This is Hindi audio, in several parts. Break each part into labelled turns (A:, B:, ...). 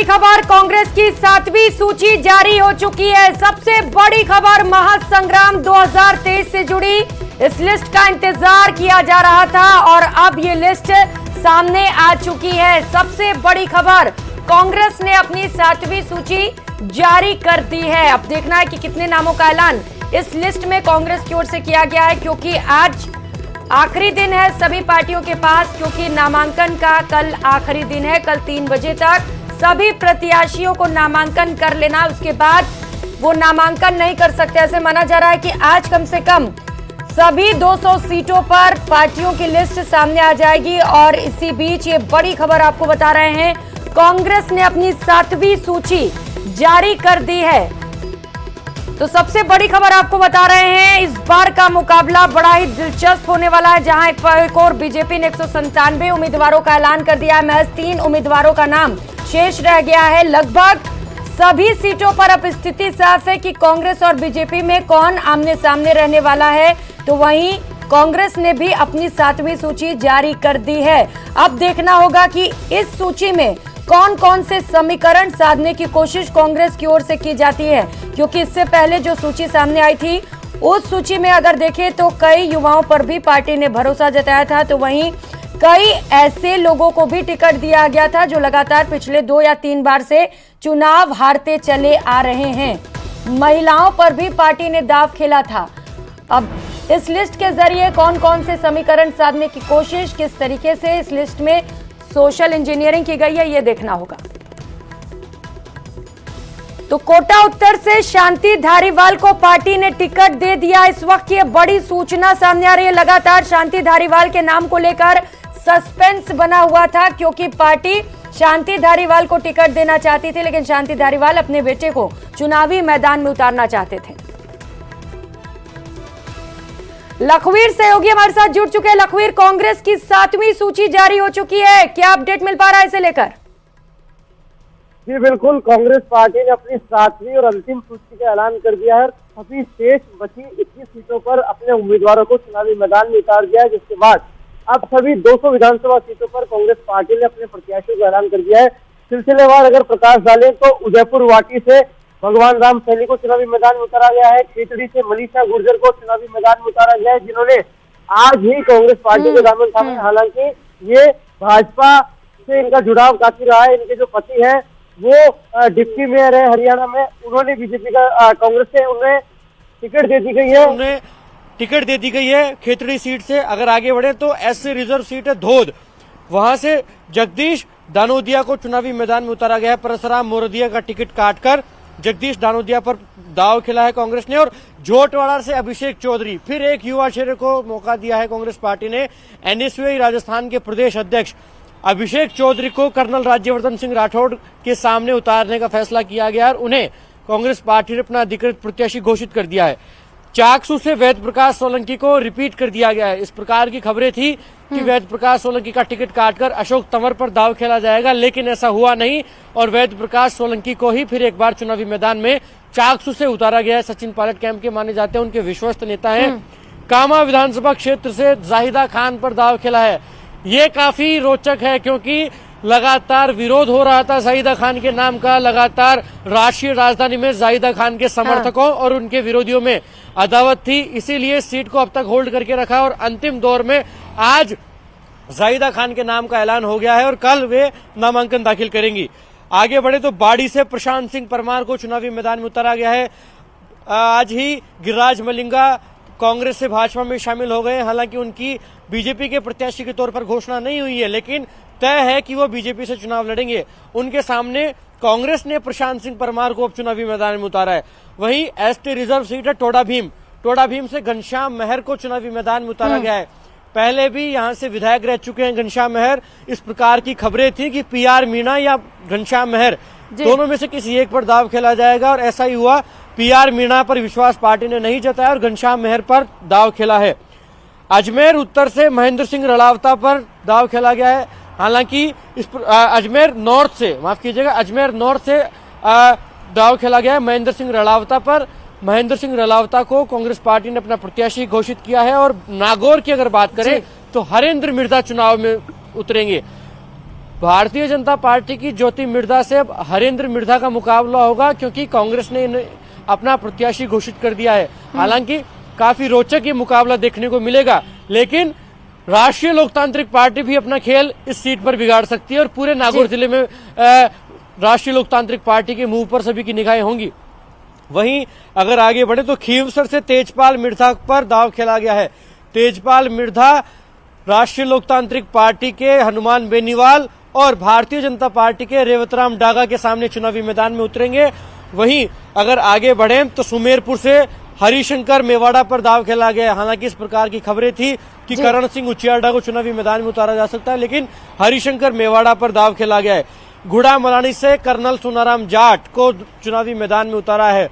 A: खबर, कांग्रेस की 7वीं सूची जारी हो चुकी है। सबसे बड़ी खबर महासंग्राम 2023 से जुड़ी इस लिस्ट का इंतजार किया जा रहा था और अब ये लिस्ट सामने आ चुकी है। सबसे बड़ी खबर, कांग्रेस ने अपनी 7वीं सूची जारी कर दी है। अब देखना है कि कितने नामों का ऐलान इस लिस्ट में कांग्रेस की ओर से किया गया है, क्योंकि आज आखिरी दिन है सभी पार्टियों के पास, क्योंकि नामांकन का कल आखिरी दिन है। कल 3 बजे तक सभी प्रत्याशियों को नामांकन कर लेना, उसके बाद वो नामांकन नहीं कर सकते। ऐसे माना जा रहा है कि आज कम से कम सभी 200 सीटों पर पार्टियों की लिस्ट सामने आ जाएगी। और इसी बीच ये बड़ी खबर आपको बता रहे हैं, कांग्रेस ने अपनी 7वीं सूची जारी कर दी है। तो सबसे बड़ी खबर आपको बता रहे हैं, इस बार का मुकाबला बड़ा ही दिलचस्प होने वाला है, जहां एक और बीजेपी ने 197 उम्मीदवारों का ऐलान कर दिया है। महज 3 उम्मीदवारों का नाम शेष रह गया है। लगभग सभी सीटों पर अब स्थिति साफ है कि कांग्रेस और बीजेपी में कौन आमने सामने रहने वाला है। तो वहीं कांग्रेस ने भी अपनी 7वीं सूची जारी कर दी है। अब देखना होगा कि इस सूची में कौन कौन से समीकरण साधने की कोशिश कांग्रेस की ओर से की जाती है, क्योंकि इससे पहले जो सूची सामने आई थी उस सूची में अगर देखें तो कई युवाओं पर भी पार्टी ने भरोसा जताया था। तो वहीं कई ऐसे लोगों को भी टिकट दिया गया था जो लगातार पिछले 2 या 3 बार से चुनाव हारते चले आ रहे हैं। महिलाओं पर भी पार्टी ने दांव खेला था। अब इस लिस्ट के जरिए कौन कौन से समीकरण साधने की कोशिश, किस तरीके से इस लिस्ट में सोशल इंजीनियरिंग की गई है, ये देखना होगा। तो कोटा उत्तर से शांति धारीवाल को पार्टी ने टिकट दे दिया। इस वक्त ये बड़ी सूचना सामने आ रही है। लगातार शांति धारीवाल के नाम को लेकर सस्पेंस बना हुआ था, क्योंकि पार्टी शांति धारीवाल को टिकट देना चाहती थी, लेकिन शांति धारीवाल अपने बेटे को चुनावी मैदान में उतारना चाहते थे। लखवीर सहयोगी हमारे साथ जुड़ चुके हैं। लखवीर, कांग्रेस की 7वीं सूची जारी हो चुकी है, क्या अपडेट मिल पा रहा है इसे लेकर?
B: जी बिल्कुल, कांग्रेस पार्टी ने अपनी 7वीं और अंतिम सूची का ऐलान कर दिया है। सभी शेष बची 21 सीटों पर अपने उम्मीदवारों को चुनावी मैदान में उतार दिया है, जिसके बाद अब सभी 200 विधानसभा सीटों पर कांग्रेस पार्टी ने अपने प्रत्याशियों का ऐलान कर दिया है। सिलसिलेवार अगर प्रकाश डालें तो उदयपुर वाटी से भगवान राम सैनी को चुनावी मैदान में उतारा गया है। खेतड़ी से मनीषा गुर्जर को चुनावी मैदान में उतारा गया है, जिन्होंने आज ही कांग्रेस पार्टी के दामन थामे। हालांकि ये भाजपा से इनका जुड़ाव काफी रहा है। इनके जो पति हैं वो डिप्टी मेयर है हरियाणा में, उन्होंने बीजेपी का कांग्रेस से उन्हें टिकट दे दी गई है।
C: उन्हें टिकट दे दी गई है खेतड़ी सीट से। अगर आगे बढ़े तो एससी रिजर्व सीट है धोद, वहां से जगदीश दानोदिया को चुनावी मैदान में उतारा गया है। परसराम मोरदिया का टिकट काटकर जगदीश दानोदिया पर दाव खेला है कांग्रेस ने। और जोटवाड़ा से अभिषेक चौधरी, फिर एक युवा चेहरे को मौका दिया है कांग्रेस पार्टी ने। एनएसयूआई राजस्थान के प्रदेश अध्यक्ष अभिषेक चौधरी को कर्नल राज्यवर्धन सिंह राठौड़ के सामने उतारने का फैसला किया गया और उन्हें कांग्रेस पार्टी ने अपना अधिकृत प्रत्याशी घोषित कर दिया है। चाकसू से वेद प्रकाश सोलंकी को रिपीट कर दिया गया है। इस प्रकार की खबरें थी कि वेद प्रकाश सोलंकी का टिकट काटकर अशोक तंवर पर दाव खेला जाएगा, लेकिन ऐसा हुआ नहीं और वेद प्रकाश सोलंकी को ही फिर एक बार चुनावी मैदान में चाकसू से उतारा गया है। सचिन पायलट कैंप के माने जाते हैं, उनके विश्वस्त नेता हैं। कामा विधानसभा क्षेत्र से जाहिदा खान पर दाव खेला है। ये काफी रोचक है, क्योंकि लगातार विरोध हो रहा था जाहिदा खान के नाम का। लगातार राष्ट्रीय राजधानी में जाहिदा खान के समर्थकों और उनके विरोधियों में अदावत थी, इसीलिए सीट को अब तक होल्ड करके रखा और अंतिम दौर में आज जाहिदा खान के नाम का ऐलान हो गया है और कल वे नामांकन दाखिल करेंगी। आगे बढ़े तो बाड़ी से प्रशांत सिंह परमार को चुनावी मैदान में उतारा गया है। आज ही गिरिराज मलिंगा कांग्रेस से भाजपा में शामिल हो गए। हालांकि उनकी बीजेपी के प्रत्याशी के तौर पर घोषणा नहीं हुई है, लेकिन तय है कि वो बीजेपी से चुनाव लड़ेंगे। उनके सामने कांग्रेस ने प्रशांत सिंह परमार को अब चुनावी मैदान में उतारा है। वहीं एसटी रिजर्व सीट है टोडा भीम से घनश्याम मेहर को चुनावी मैदान में उतारा गया है। पहले भी यहां से विधायक रह चुके हैं घनश्याम मेहर। इस प्रकार की खबरें थी कि पीआर मीणा या घनश्याम मेहर दोनों में से किसी एक पर दाव खेला जाएगा और ऐसा ही हुआ। पीआर मीणा पर विश्वास पार्टी ने नहीं जताया और घनश्याम मेहर पर दाव खेला है। अजमेर उत्तर से महेंद्र सिंह रड़ावता पर दाव खेला गया है। हालांकि अजमेर नॉर्थ से दाव खेला गया है महेंद्र सिंह रड़ावता पर। महेंद्र सिंह रड़ावता को कांग्रेस पार्टी ने अपना प्रत्याशी घोषित किया है। और नागौर की अगर बात करें तो हरेंद्र मिर्जा चुनाव में उतरेंगे। भारतीय जनता पार्टी की ज्योति मिर्धा से अब हरेंद्र मिर्धा का मुकाबला होगा, क्योंकि कांग्रेस ने अपना प्रत्याशी घोषित कर दिया है। हालांकि काफी रोचक ये मुकाबला देखने को मिलेगा, लेकिन राष्ट्रीय लोकतांत्रिक पार्टी भी अपना खेल इस सीट पर बिगाड़ सकती है और पूरे नागौर जिले में राष्ट्रीय लोकतांत्रिक पार्टी के मुंह पर सभी की निगाहें होंगी। वहीं अगर आगे बढ़े तो खींवसर से तेजपाल मिर्धा पर दांव खेला गया है। तेजपाल मिर्धा राष्ट्रीय लोकतांत्रिक पार्टी के हनुमान बेनीवाल और भारतीय जनता पार्टी के रेवतराम डागा के सामने चुनावी मैदान में उतरेंगे। वहीं अगर आगे बढ़े तो सुमेरपुर से हरिशंकर मेवाड़ा पर दांव खेला गया है। हालांकि इस प्रकार की खबरें थी कि करण सिंह उचियाडा को चुनावी मैदान में उतारा जा सकता है, लेकिन हरिशंकर मेवाड़ा पर दांव खेला गया है। गुड़ामलानी से कर्नल सोनाराम जाट को चुनावी मैदान में उतारा है।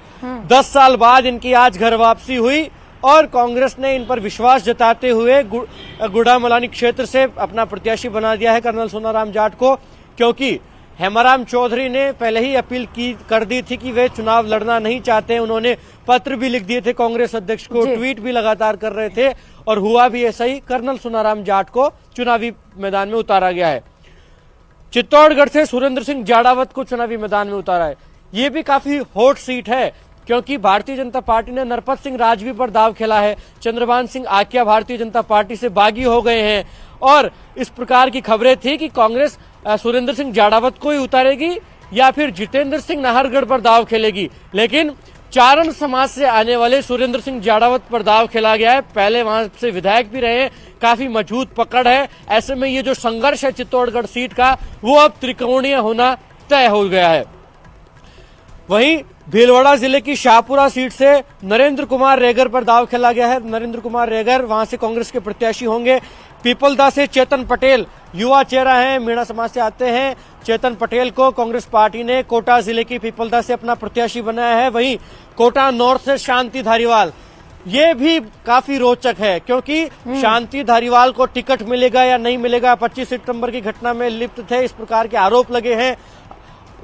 C: 10 साल बाद इनकी आज घर वापसी हुई और कांग्रेस ने इन पर विश्वास जताते हुए गुड़ामलानी क्षेत्र से अपना प्रत्याशी बना दिया है कर्नल सोनाराम जाट को, क्योंकि हेमाराम चौधरी ने पहले ही अपील कर दी थी कि वे चुनाव लड़ना नहीं चाहते। उन्होंने पत्र भी लिख दिए थे कांग्रेस अध्यक्ष को, ट्वीट भी लगातार कर रहे थे और हुआ भी ऐसा ही। कर्नल सोनाराम जाट को चुनावी मैदान में उतारा गया है। चित्तौड़गढ़ से सुरेंद्र सिंह जाड़ावत को चुनावी मैदान में उतारा है। ये भी काफी हॉट सीट है, क्योंकि भारतीय जनता पार्टी ने नरपत सिंह राजवी पर दाव खेला है। चंद्रभान सिंह आकिया भारतीय जनता पार्टी से बागी हो गए हैं और इस प्रकार की खबरें थी कि कांग्रेस सुरेंद्र सिंह जाड़ावत को ही उतारेगी या फिर जितेंद्र सिंह नाहरगढ़ पर दाव खेलेगी, लेकिन चारण समाज से आने वाले सुरेंद्र सिंह जाड़ावत पर दाव खेला गया है। पहले वहां से विधायक भी रहे, काफी मजबूत पकड़ है। ऐसे में ये जो संघर्ष है चित्तौड़गढ़ सीट का, वो अब त्रिकोणीय होना तय हो गया है। वहीं भीलवाड़ा जिले की शाहपुरा सीट से नरेंद्र कुमार रेगर पर दाव खेला गया है। नरेंद्र कुमार रेगर वहां से कांग्रेस के प्रत्याशी होंगे। पीपलदा से चेतन पटेल युवा चेहरा है, मीणा समाज से आते हैं। चेतन पटेल को कांग्रेस पार्टी ने कोटा जिले की पीपलदा से अपना प्रत्याशी बनाया है। वहीं कोटा नॉर्थ से शांति धारीवाल, ये भी काफी रोचक है, क्योंकि शांति धारीवाल को टिकट मिलेगा या नहीं मिलेगा। 25 सितंबर की घटना में लिप्त थे, इस प्रकार के आरोप लगे हैं।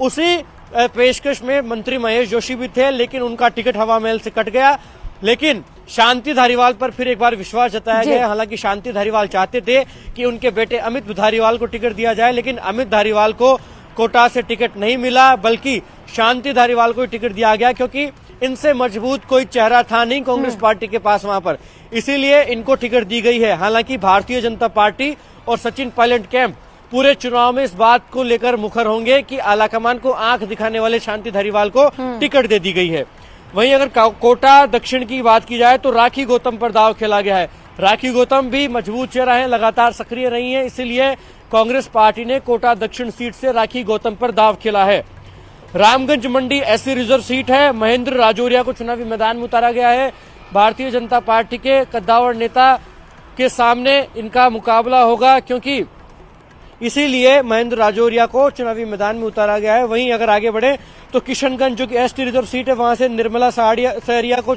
C: उसी पेशकश में मंत्री महेश जोशी भी थे, लेकिन उनका टिकट हवा महल से कट गया। लेकिन शांति धारीवाल पर फिर एक बार विश्वास जताया गया। हालांकि शांति धारीवाल चाहते थे कि उनके बेटे अमित धारीवाल को टिकट दिया जाए, लेकिन अमित धारीवाल को कोटा से टिकट नहीं मिला, बल्कि शांति धारीवाल को टिकट दिया गया, क्योंकि इनसे मजबूत कोई चेहरा था नहीं कांग्रेस पार्टी के पास वहां पर, इसीलिए इनको टिकट दी गई है। हालांकि भारतीय जनता पार्टी और सचिन पायलट कैंप पूरे चुनाव में इस बात को लेकर मुखर होंगे कि आलाकमान को आंख दिखाने वाले शांति धारीवाल को टिकट दे दी गई है। वहीं अगर कोटा दक्षिण की बात की जाए तो राखी गौतम पर दाव खेला गया है। राखी गौतम भी मजबूत चेहरा है, लगातार सक्रिय रही है, इसीलिए कांग्रेस पार्टी ने कोटा दक्षिण सीट से राखी गौतम पर दाव खेला है। रामगंज मंडी एससी रिजर्व सीट है, महेंद्र राजौरिया को चुनावी मैदान में उतारा गया है। भारतीय जनता पार्टी के कद्दावर नेता के सामने इनका मुकाबला होगा, क्योंकि इसीलिए महेंद्र राजौरिया को चुनावी मैदान में उतारा गया है। वहीं अगर आगे बढ़े तो किशनगंज जो कि एसटी रिजर्व सीट है, वहां से निर्मला सहरिया को